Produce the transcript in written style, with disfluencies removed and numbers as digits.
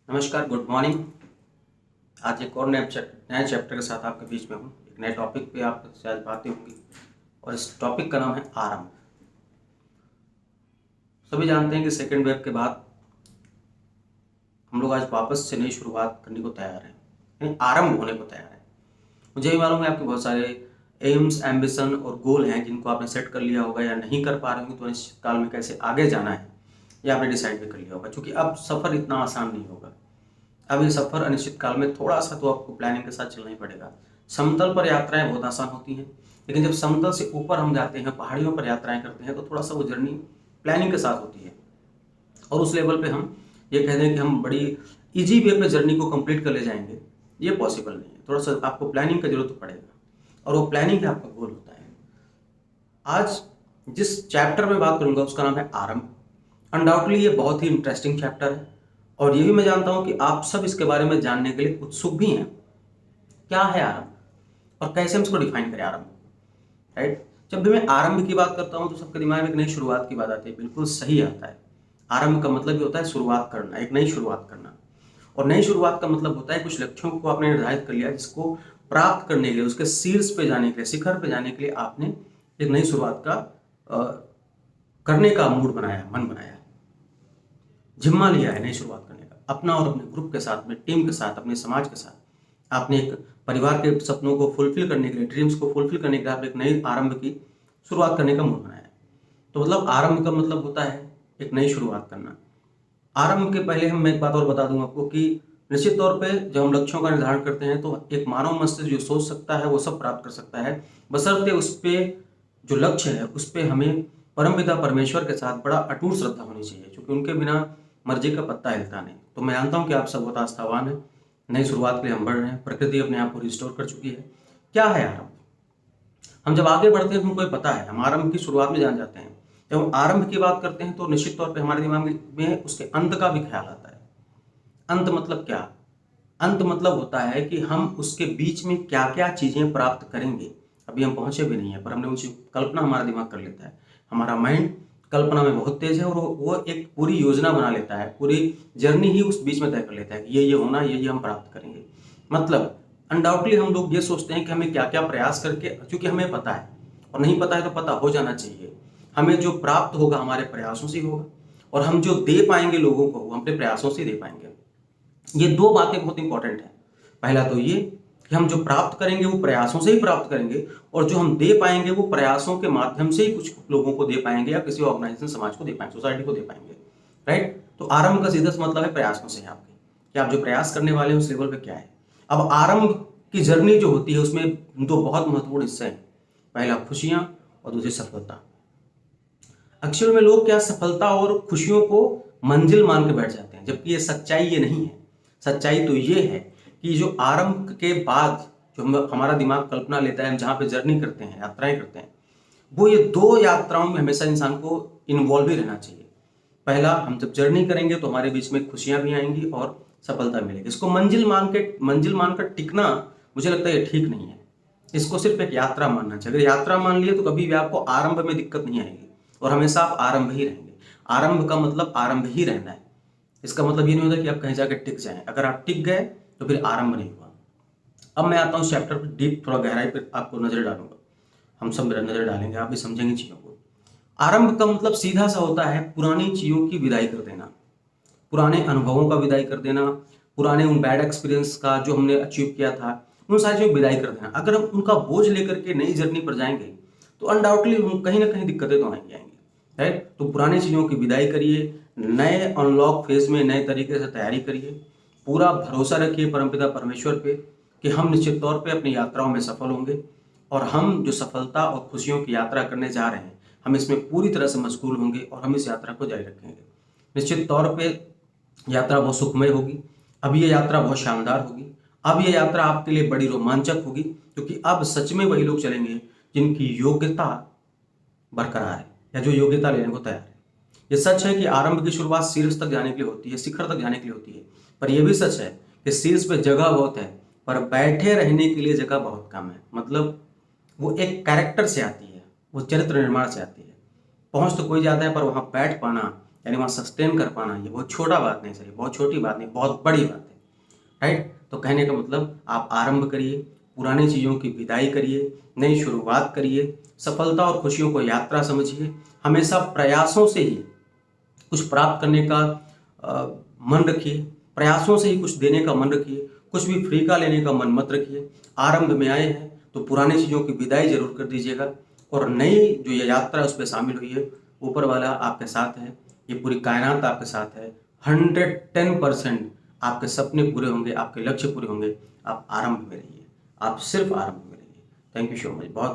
नमस्कार, good morning. आज एक और नए चैप्टर के साथ आपके बीच में हूँ। एक नए टॉपिक पे आपके साथ बातें होंगी और इस टॉपिक का नाम है आरंभ। सभी जानते हैं कि सेकेंड वेव के बाद हम लोग आज वापस से नई शुरुआत करने को तैयार हैं, यानी आरंभ होने को तैयार है। मुझे भी मालूम है आपके बहुत सारे एम्स, एम्बिशन और गोल हैं जिनको आपने सेट कर लिया होगा या नहीं कर पा रहे होंगे, तो अनिश्चित काल में कैसे आगे जाना है ये आपने डिसाइड भी कर लिया होगा। क्योंकि अब सफ़र इतना आसान नहीं होगा। अब ये सफ़र अनिश्चित काल में थोड़ा सा तो आपको प्लानिंग के साथ चलना ही पड़ेगा। समतल पर यात्राएं बहुत आसान होती हैं, लेकिन जब समतल से ऊपर हम जाते हैं, पहाड़ियों पर यात्राएं करते हैं, तो थोड़ा सा वो जर्नी प्लानिंग के साथ होती है। और उस लेवल पे हम ये कह दें कि हम बड़ी इजी वे पे जर्नी को कंप्लीट कर ले जाएंगे, ये पॉसिबल नहीं है। थोड़ा सा आपको प्लानिंग का जरूरत पड़ेगा, और वो प्लानिंग ही आपका गोल होता है। आज जिस चैप्टर में बात करूंगा उसका नाम है आरंभ। अनडाउटली ये बहुत ही इंटरेस्टिंग चैप्टर है, और ये भी मैं जानता हूं कि आप सब इसके बारे में जानने के लिए उत्सुक भी हैं। क्या है आरंभ और कैसे हम इसको डिफाइन करें आरंभ, राइट? जब भी मैं आरंभ की बात करता हूं तो सबके दिमाग में एक नई शुरुआत की बात आती है। बिल्कुल सही आता है। आरंभ का मतलब ही होता है शुरुआत करना, एक नई शुरुआत करना। और नई शुरुआत का मतलब होता है कुछ लक्ष्यों को आपने निर्धारित कर लिया, जिसको प्राप्त करने के लिए, उसके शीर्ष पे जाने के लिए, शिखर पे जाने के लिए आपने एक नई शुरुआत का करने का मूड बनाया, मन बनाया, जिम्मा लिया है नई शुरुआत करने का, अपना और अपने ग्रुप के साथ, अपने टीम के साथ, अपने समाज के साथ। आपने एक परिवार के सपनों को फुलफिल करने के लिए, ड्रीम्स को फुलफिल करने के लिए आपने एक नई आरंभ की शुरुआत करने का मूड बनाया है। तो मतलब आरंभ का मतलब होता है एक नई शुरुआत करना। आरंभ के पहले मैं एक बात और बता दूं आपको कि निश्चित तौर पे जब हम लक्ष्यों का निर्धारण करते हैं तो एक मानव मस्तिष्क जो सोच सकता है वो सब प्राप्त कर सकता है, बशर्ते उस पे जो लक्ष्य है उस पे हमें परमपिता परमेश्वर के साथ बड़ा अटूट श्रद्धा होनी चाहिए, क्योंकि उनके बिना मर्जी का पत्ता हिलता नहीं। तो मैं जानता हूँ कि आप सब बहुत आस्थावान हैं, नई शुरुआत के लिए हम बढ़ रहे हैं, प्रकृति अपने आप को रिस्टोर कर चुकी है। क्या है आरंभ? हम जब आगे बढ़ते हैं तो हमको पता है, हम आरंभ की शुरुआत में जान जाते हैं। जब हम आरंभ की बात करते हैं तो निश्चित तौर पे हमारे दिमाग में उसके अंत का भी ख्याल आता है। अंत मतलब क्या? अंत मतलब होता है कि हम उसके बीच में क्या क्या चीजें प्राप्त करेंगे। अभी हम पहुंचे भी नहीं है, पर हमने उनकी कल्पना हमारा दिमाग कर लेता है। हमारा माइंड कल्पना में बहुत तेज है, और वो एक पूरी योजना बना लेता है, पूरी जर्नी ही उस बीच में तय कर लेता है कि ये होना, ये हम प्राप्त करेंगे। मतलब अनडाउटली हम लोग ये सोचते हैं कि हमें क्या क्या प्रयास करके, क्योंकि हमें पता है, और नहीं पता है तो पता हो जाना चाहिए, हमें जो प्राप्त होगा हमारे प्रयासों से होगा, और हम जो दे पाएंगे लोगों को वो अपने प्रयासों से दे पाएंगे। ये दो बातें बहुत इंपॉर्टेंट है। पहला तो ये कि हम जो प्राप्त करेंगे वो प्रयासों से ही प्राप्त करेंगे, और जो हम दे पाएंगे वो प्रयासों के माध्यम से ही कुछ लोगों को दे पाएंगे, या किसी ऑर्गेनाइजेशन, समाज को दे पाएंगे, सोसाइटी को दे पाएंगे, राइट? तो आरंभ का सीधा मतलब है प्रयासों से आपके, कि आप जो प्रयास करने वाले हैं उस लेवल पे क्या है। अब आरंभ की जर्नी जो होती है उसमें दो बहुत महत्वपूर्ण हिस्से हैं। पहला खुशियां और दूसरी सफलता। एक्चुअल में लोग क्या सफलता और खुशियों को मंजिल मान के बैठ जाते हैं, जबकि ये सच्चाई ये नहीं है। सच्चाई तो ये है कि जो आरंभ के बाद जो हमारा दिमाग कल्पना लेता है, हम जहाँ पे जर्नी करते हैं, यात्राएं करते हैं, वो ये दो यात्राओं में हमेशा इंसान को इन्वॉल्व ही रहना चाहिए। पहला, हम जब जर्नी करेंगे तो हमारे बीच में खुशियां भी आएंगी और सफलता मिलेगी। इसको मंजिल मानकर टिकना मुझे लगता है ये ठीक नहीं है। इसको सिर्फ एक यात्रा मानना चाहिए। अगर यात्रा मान लिए तो कभी भी आपको आरंभ में दिक्कत नहीं आएगी, और हमेशा आप आरंभ ही रहेंगे। आरंभ का मतलब आरंभ ही रहना है। इसका मतलब ये नहीं होता कि आप कहीं जाकर टिक जाएं। अगर आप टिक गए तो फिर आरंभ नहीं हुआ। अब मैं आता हूँ चैप्टर पर डीप, थोड़ा गहराई पर आपको नजर डालूंगा, हम सब नजर डालेंगे, आप भी समझेंगे चीजों को। आरंभ का मतलब सीधा सा होता है पुरानी चीजों की विदाई कर देना, पुराने अनुभवों का विदाई कर देना, पुराने उन बैड एक्सपीरियंस का जो हमने अचीव किया था, उन सारी चीजों की विदाई कर देना। अगर हम उनका बोझ लेकर के नई जर्नी पर जाएंगे तो अनडाउटली हम कहीं ना कहीं दिक्कतें तो आएंगी, राइट? तो पुरानी चीजों की विदाई करिए, नए अनलॉक फेज में नए तरीके से तैयारी करिए, पूरा भरोसा रखिए परमपिता परमेश्वर पे कि हम निश्चित तौर पे अपनी यात्राओं में सफल होंगे, और हम जो सफलता और खुशियों की यात्रा करने जा रहे हैं हम इसमें पूरी तरह से मशगूल होंगे, और हम इस यात्रा को जारी रखेंगे। निश्चित तौर पे यात्रा बहुत सुखमय होगी। अब ये यात्रा बहुत शानदार होगी। अब ये यात्रा आपके लिए बड़ी रोमांचक होगी, क्योंकि अब सच में वही लोग चलेंगे जिनकी योग्यता बरकरार है, या जो योग्यता लेने को तैयार है। ये सच है कि आरंभ की शुरुआत शीर्ष तक जाने के लिए होती है, शिखर तक जाने के लिए होती है, पर यह भी सच है कि शीर्ष पे जगह बहुत है, पर बैठे रहने के लिए जगह बहुत कम है। मतलब वो एक कैरेक्टर से आती है, वो चरित्र निर्माण से आती है। पहुंच तो कोई जाता है, पर वहां बैठ पाना यानी वहाँ सस्टेन कर पाना, ये बहुत छोटा बात नहीं सही, बहुत छोटी बात नहीं, बहुत बड़ी बात है, राइट। तो कहने का मतलब आप आरंभ करिए, पुरानी चीज़ों की विदाई करिए, नई शुरुआत करिए, सफलता और खुशियों को यात्रा समझिए, हमेशा प्रयासों से ही कुछ प्राप्त करने का मन रखिए, प्रयासों से ही कुछ देने का मन रखिए, कुछ भी फ्री का लेने का मन मत रखिए। आरंभ में आए हैं तो पुरानी चीज़ों की विदाई जरूर कर दीजिएगा, और नई जो ये यात्रा है उस पर शामिल हुई। ऊपर वाला आपके साथ है, ये पूरी कायनात आपके साथ है। 110% आपके सपने पूरे होंगे, आपके लक्ष्य पूरे होंगे। आप आरंभ में रहिए, आप सिर्फ आरंभ में रहिए। थैंक यू सो मच, बहुत बहुत